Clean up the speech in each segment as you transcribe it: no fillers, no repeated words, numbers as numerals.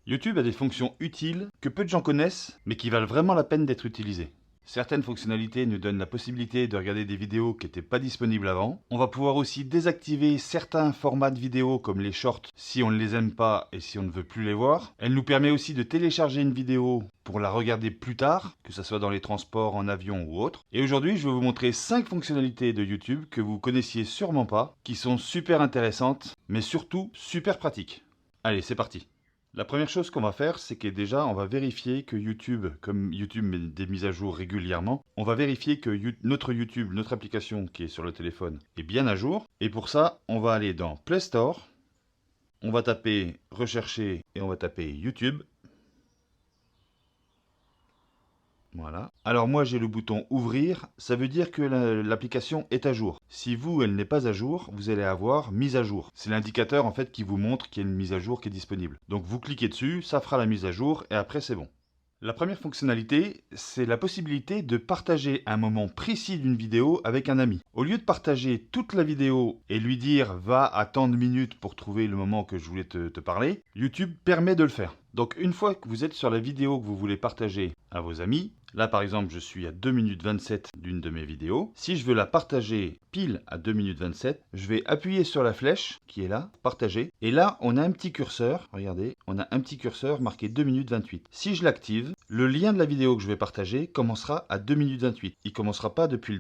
YouTube a des fonctions utiles que peu de gens connaissent, mais qui valent vraiment la peine d'être utilisées. Certaines fonctionnalités nous donnent la possibilité de regarder des vidéos qui n'étaient pas disponibles avant. On va pouvoir aussi désactiver certains formats de vidéos comme les shorts si on ne les aime pas et si on ne veut plus les voir. Elle nous permet aussi de télécharger une vidéo pour la regarder plus tard, que ce soit dans les transports, en avion ou autre. Et aujourd'hui, je vais vous montrer 5 fonctionnalités de YouTube que vous connaissiez sûrement pas, qui sont super intéressantes, mais surtout super pratiques. Allez, c'est parti! La première chose qu'on va faire, c'est que déjà, on va vérifier que YouTube, comme YouTube met des mises à jour régulièrement, on va vérifier que notre YouTube, notre application qui est sur le téléphone, est bien à jour. Et pour ça, on va aller dans Play Store, on va taper rechercher et on va taper YouTube. Voilà. Alors moi j'ai le bouton ouvrir, ça veut dire que l'application est à jour. Si vous, elle n'est pas à jour, vous allez avoir mise à jour. C'est l'indicateur en fait qui vous montre qu'il y a une mise à jour qui est disponible. Donc vous cliquez dessus, ça fera la mise à jour et après c'est bon. La première fonctionnalité, c'est la possibilité de partager un moment précis d'une vidéo avec un ami. Au lieu de partager toute la vidéo et lui dire va à tant de minutes pour trouver le moment que je voulais te parler, YouTube permet de le faire. Donc une fois que vous êtes sur la vidéo que vous voulez partager à vos amis, là par exemple je suis à 2 minutes 27 d'une de mes vidéos, si je veux la partager pile à 2 minutes 27, je vais appuyer sur la flèche qui est là, partager, et là on a un petit curseur, regardez, on a un petit curseur marqué 2 minutes 28. Si je l'active, le lien de la vidéo que je vais partager commencera à 2 minutes 28. Il ne commencera pas depuis le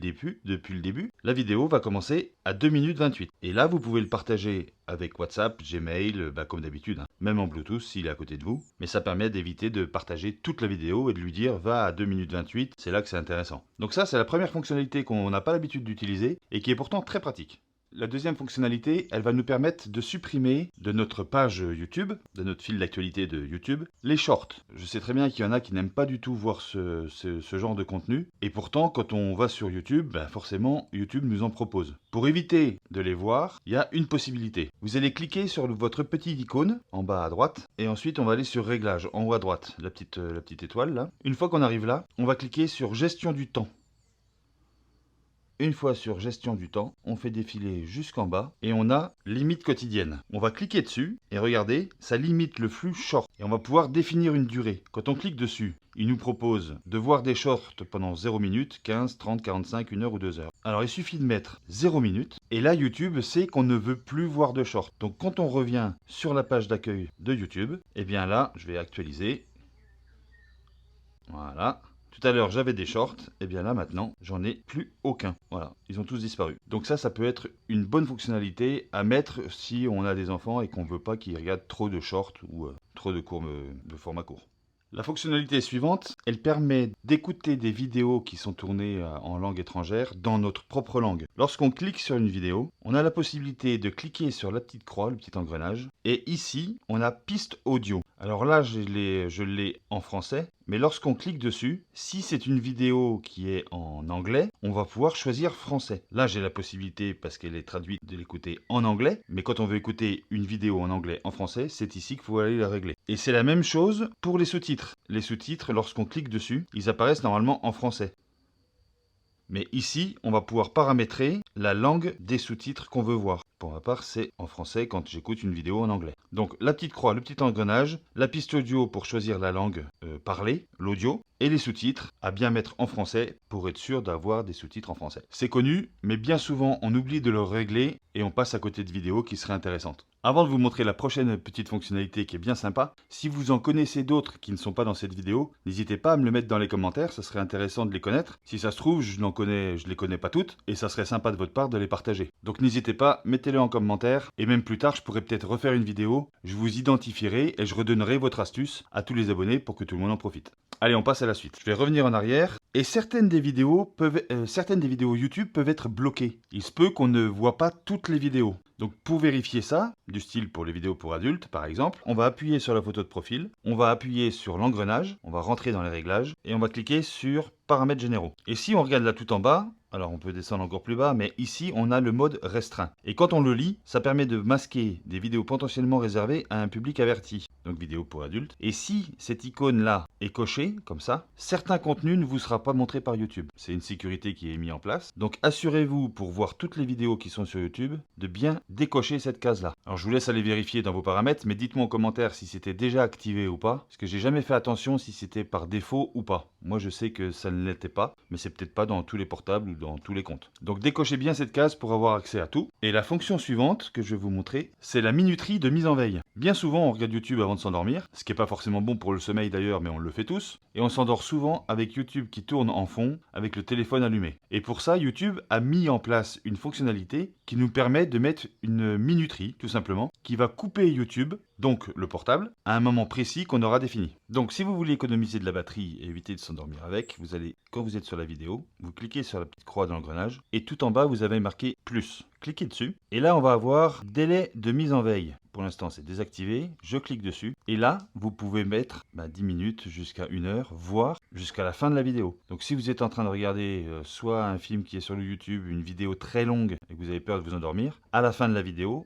début, la vidéo va commencer à 2 minutes 28. Et là vous pouvez le partager avec WhatsApp, Gmail, comme d'habitude, même en Bluetooth s'il est à côté de vous. Mais ça permet d'éviter de partager toute la vidéo et de lui dire va à 2 minutes 28, c'est là que c'est intéressant. Donc ça c'est la première fonctionnalité qu'on n'a pas l'habitude d'utiliser et qui est pourtant très pratique. La deuxième fonctionnalité, elle va nous permettre de supprimer de notre page YouTube, de notre fil d'actualité de YouTube, les shorts. Je sais très bien qu'il y en a qui n'aiment pas du tout voir ce genre de contenu. Et pourtant, quand on va sur YouTube, forcément, YouTube nous en propose. Pour éviter de les voir, il y a une possibilité. Vous allez cliquer sur votre petite icône, en bas à droite, et ensuite on va aller sur Réglages, en haut à droite, la petite étoile là. Une fois qu'on arrive là, on va cliquer sur Gestion du temps. Une fois sur gestion du temps, on fait défiler jusqu'en bas et on a limite quotidienne. On va cliquer dessus et regardez, ça limite le flux short. Et on va pouvoir définir une durée. Quand on clique dessus, il nous propose de voir des shorts pendant 0 minutes, 15, 30, 45, 1 heure ou 2 heures. Alors il suffit de mettre 0 minutes et là YouTube sait qu'on ne veut plus voir de shorts. Donc quand on revient sur la page d'accueil de YouTube, et bien là, je vais actualiser. Voilà. Tout à l'heure, j'avais des shorts, et bien là, maintenant, j'en ai plus aucun. Voilà, ils ont tous disparu. Donc ça peut être une bonne fonctionnalité à mettre si on a des enfants et qu'on ne veut pas qu'ils regardent trop de shorts ou trop de cours de format court. La fonctionnalité suivante, elle permet d'écouter des vidéos qui sont tournées en langue étrangère dans notre propre langue. Lorsqu'on clique sur une vidéo, on a la possibilité de cliquer sur la petite croix, le petit engrenage, et ici, on a piste audio. Alors là, je l'ai en français, mais lorsqu'on clique dessus, si c'est une vidéo qui est en anglais, on va pouvoir choisir français. Là, j'ai la possibilité, parce qu'elle est traduite, de l'écouter en anglais, mais quand on veut écouter une vidéo en anglais en français, c'est ici qu'il faut aller la régler. Et c'est la même chose pour les sous-titres. Les sous-titres, lorsqu'on clique dessus, ils apparaissent normalement en français. Mais ici, on va pouvoir paramétrer la langue des sous-titres qu'on veut voir. Pour ma part, c'est en français quand j'écoute une vidéo en anglais. Donc la petite croix, le petit engrenage, la piste audio pour choisir la langue parlée, l'audio, et les sous-titres à bien mettre en français pour être sûr d'avoir des sous-titres en français. C'est connu, mais bien souvent on oublie de le régler et on passe à côté de vidéos qui seraient intéressantes. Avant de vous montrer la prochaine petite fonctionnalité qui est bien sympa, si vous en connaissez d'autres qui ne sont pas dans cette vidéo, n'hésitez pas à me le mettre dans les commentaires, ça serait intéressant de les connaître. Si ça se trouve, je les connais pas toutes et ça serait sympa de votre part de les partager. Donc n'hésitez pas, mettez-le en commentaire et même plus tard, je pourrais peut-être refaire une vidéo, je vous identifierai et je redonnerai votre astuce à tous les abonnés pour que tout le monde en profite. Allez, on passe à la suite. Je vais revenir en arrière et certaines des vidéos YouTube peuvent être bloquées. Il se peut qu'on ne voit pas toutes les vidéos. Donc pour vérifier ça, du style pour les vidéos pour adultes par exemple, on va appuyer sur la photo de profil, on va appuyer sur l'engrenage, on va rentrer dans les réglages et on va cliquer sur paramètres généraux. Et si on regarde là tout en bas, Alors on peut descendre encore plus bas, mais ici on a le mode restreint. Et quand on le lit, ça permet de masquer des vidéos potentiellement réservées à un public averti, donc vidéos pour adultes. Et si cette icône-là est cochée, comme ça, certains contenus ne vous sera pas montré par YouTube. C'est une sécurité qui est mise en place. Donc assurez-vous, pour voir toutes les vidéos qui sont sur YouTube, de bien décocher cette case-là. Alors je vous laisse aller vérifier dans vos paramètres, mais dites-moi en commentaire si c'était déjà activé ou pas, parce que j'ai jamais fait attention si c'était par défaut ou pas. Moi je sais que ça ne l'était pas, mais c'est peut-être pas dans tous les portables ou dans tous les comptes. Donc décochez bien cette case pour avoir accès à tout. Et la fonction suivante que je vais vous montrer, c'est la minuterie de mise en veille. Bien souvent on regarde YouTube avant de s'endormir, ce qui n'est pas forcément bon pour le sommeil d'ailleurs, mais on le fait tous. Et on s'endort souvent avec YouTube qui tourne en fond, avec le téléphone allumé. Et pour ça, YouTube a mis en place une fonctionnalité qui nous permet de mettre une minuterie, tout simplement, qui va couper YouTube, donc le portable, à un moment précis qu'on aura défini. Donc si vous voulez économiser de la batterie et éviter de s'endormir avec, vous allez, quand vous êtes sur la vidéo, vous cliquez sur la petite croix dans l'engrenage, et tout en bas, vous avez marqué plus. Cliquez dessus, et là on va avoir délai de mise en veille. Pour l'instant c'est désactivé, je clique dessus, et là vous pouvez mettre 10 minutes jusqu'à 1 heure, voire jusqu'à la fin de la vidéo. Donc si vous êtes en train de regarder soit un film qui est sur le YouTube, une vidéo très longue, et que vous avez peur de vous endormir, à la fin de la vidéo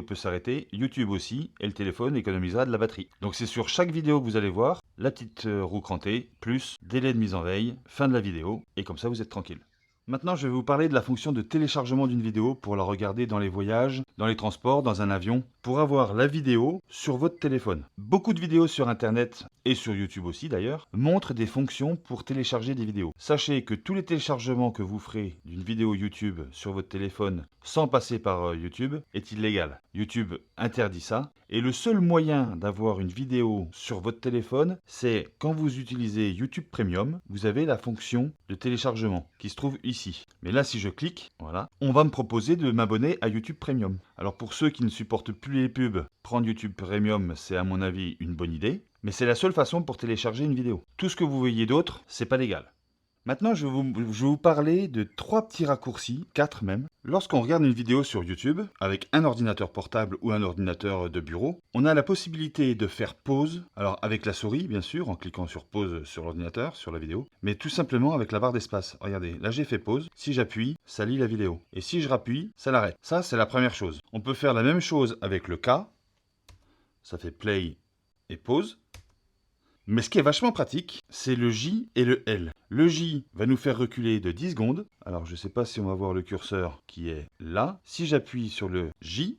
peut s'arrêter, YouTube aussi, et le téléphone économisera de la batterie. Donc c'est sur chaque vidéo que vous allez voir, la petite roue crantée, plus délai de mise en veille, fin de la vidéo, et comme ça vous êtes tranquille. Maintenant, je vais vous parler de la fonction de téléchargement d'une vidéo pour la regarder dans les voyages, dans les transports, dans un avion, pour avoir la vidéo sur votre téléphone. Beaucoup de vidéos sur Internet, et sur YouTube aussi d'ailleurs, montrent des fonctions pour télécharger des vidéos. Sachez que tous les téléchargements que vous ferez d'une vidéo YouTube sur votre téléphone sans passer par YouTube est illégal. YouTube interdit ça. Et le seul moyen d'avoir une vidéo sur votre téléphone, c'est quand vous utilisez YouTube Premium, vous avez la fonction de téléchargement qui se trouve ici. Mais là, si je clique, voilà, on va me proposer de m'abonner à YouTube Premium. Alors pour ceux qui ne supportent plus les pubs, prendre YouTube Premium, c'est à mon avis une bonne idée. Mais c'est la seule façon pour télécharger une vidéo. Tout ce que vous voyez d'autre, c'est pas légal. Maintenant, je vais vous parler de 3 petits raccourcis, 4 même. Lorsqu'on regarde une vidéo sur YouTube, avec un ordinateur portable ou un ordinateur de bureau, on a la possibilité de faire pause, alors avec la souris bien sûr, en cliquant sur pause sur l'ordinateur, sur la vidéo, mais tout simplement avec la barre d'espace. Regardez, là j'ai fait pause, si j'appuie, ça lit la vidéo. Et si je rappuie, ça l'arrête. Ça, c'est la première chose. On peut faire la même chose avec le K, ça fait play et pause. Mais ce qui est vachement pratique, c'est le J et le L. Le J va nous faire reculer de 10 secondes. Alors je ne sais pas si on va voir le curseur qui est là. Si j'appuie sur le J,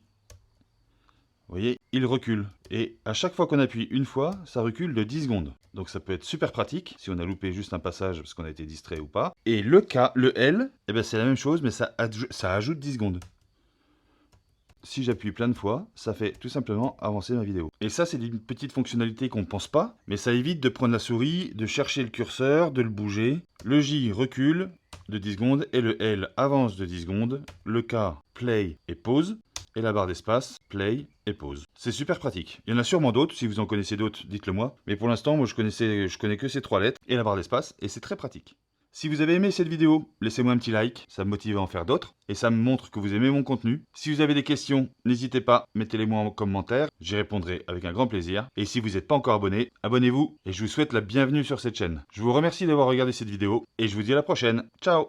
vous voyez, il recule. Et à chaque fois qu'on appuie une fois, ça recule de 10 secondes. Donc ça peut être super pratique si on a loupé juste un passage parce qu'on a été distrait ou pas. Et le K, le L, eh ben c'est la même chose, mais ça ajoute 10 secondes. Si j'appuie plein de fois, ça fait tout simplement avancer ma vidéo. Et ça, c'est une petite fonctionnalité qu'on ne pense pas, mais ça évite de prendre la souris, de chercher le curseur, de le bouger. Le J recule de 10 secondes et le L avance de 10 secondes. Le K, play et pause. Et la barre d'espace, play et pause. C'est super pratique. Il y en a sûrement d'autres, si vous en connaissez d'autres, dites-le moi. Mais pour l'instant, moi je connais que ces 3 lettres et la barre d'espace, et c'est très pratique. Si vous avez aimé cette vidéo, laissez-moi un petit like, ça me motive à en faire d'autres, et ça me montre que vous aimez mon contenu. Si vous avez des questions, n'hésitez pas, mettez-les-moi en commentaire, j'y répondrai avec un grand plaisir. Et si vous n'êtes pas encore abonné, abonnez-vous, et je vous souhaite la bienvenue sur cette chaîne. Je vous remercie d'avoir regardé cette vidéo, et je vous dis à la prochaine. Ciao!